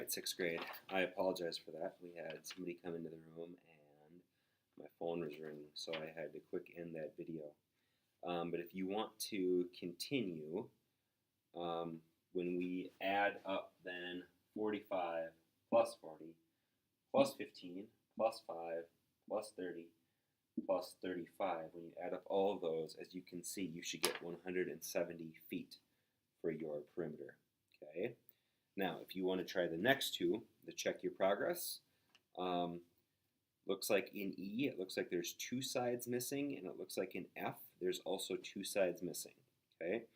Alright, 6th grade. I apologize for that. We had somebody come into the room and my phone was ringing, so I had to quick end that video. But if you want to continue, when we add up then 45 plus 40 plus 15 plus 5 plus 30 plus 35, when you add up all of those, as you can see, you should get 170 feet for your perimeter. Okay. Now, if you want to try the next two, the check your progress, looks like in E, it looks like there's 2 sides missing, and it looks like in F, there's also 2 sides missing. Okay,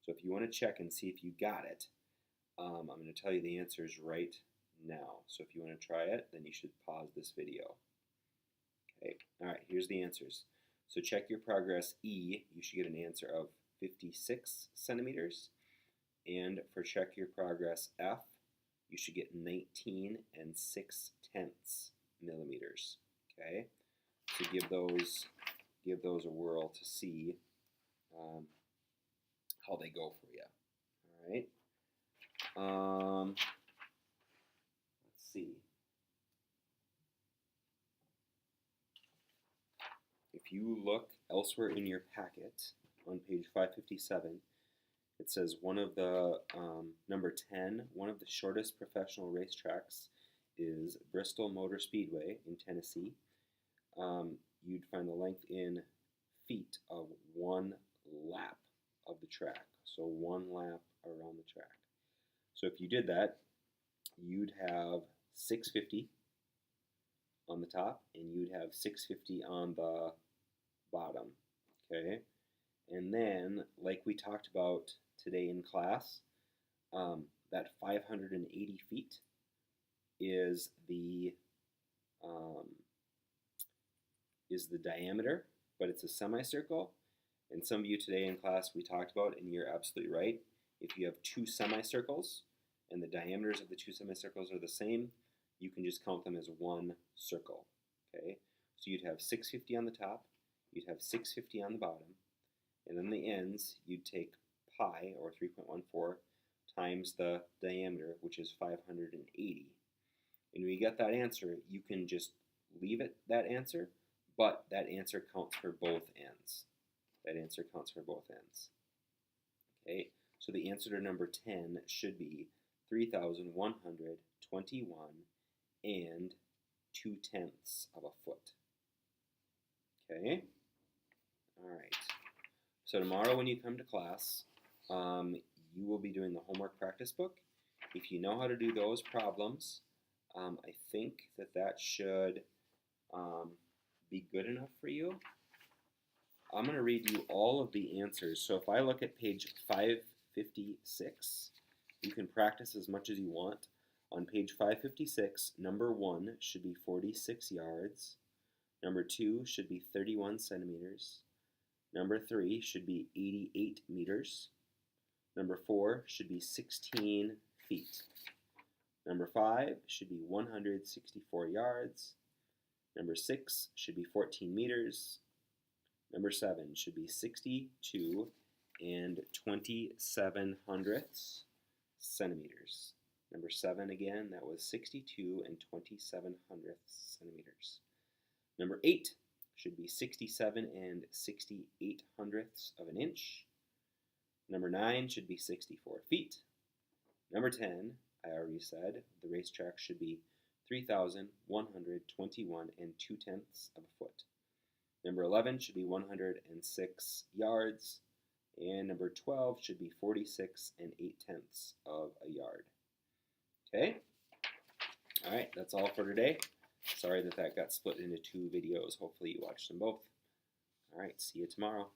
so if you want to check and see if you got it, I'm going to tell you the answers right now. So if you want to try it, then you should pause this video. Okay, all right, here's the answers. So check your progress E, you should get an answer of 56 centimeters. And for check your progress F, you should get 19 6/10 millimeters. Okay, so give those a whirl to see how they go for you. All right. Let's see. If you look elsewhere in your packet on page 557. It says one of the, number 10, one of the shortest professional racetracks is Bristol Motor Speedway in Tennessee. You'd find the length in feet of 1 lap of the track. So 1 lap around the track. So if you did that, you'd have 650 on the top and you'd have 650 on the bottom. Okay? And then, like we talked about today in class, that 580 feet is the diameter, but it's a semicircle. And some of you today in class we talked about, and you're absolutely right. If you have 2 semicircles and the diameters of the 2 semicircles are the same, you can just count them as 1 circle. Okay, so you'd have 650 on the top, you'd have 650 on the bottom. And then the ends, you'd take pi, or 3.14, times the diameter, which is 580. And when you get that answer, you can just leave it, that answer, but that answer counts for both ends. That answer counts for both ends. Okay, so the answer to number 10 should be 3,121 and 2/10 of a foot. Okay, all right. So tomorrow when you come to class, you will be doing the homework practice book. If you know how to do those problems, I think that should be good enough for you. I'm going to read you all of the answers. So if I look at page 556, you can practice as much as you want. On page 556, number 1 should be 46 yards. Number 2 should be 31 centimeters. Number 3 should be 88 meters. Number 4 should be 16 feet. Number 5 should be 164 yards. Number 6 should be 14 meters. Number 7 should be 62 and 27 hundredths centimeters. Number 7 again, that was 62 and 27 hundredths centimeters. Number 8 should be 67 and 68 hundredths of an inch. Number 9 should be 64 feet. Number 10, I already said, the racetrack should be 3,121 and 2/10 of a foot. Number 11 should be 106 yards. And number 12 should be 46 and 8/10 of a yard. Okay? All right, that's all for today. Sorry that got split into 2 videos. Hopefully you watched them both. All right, see you tomorrow.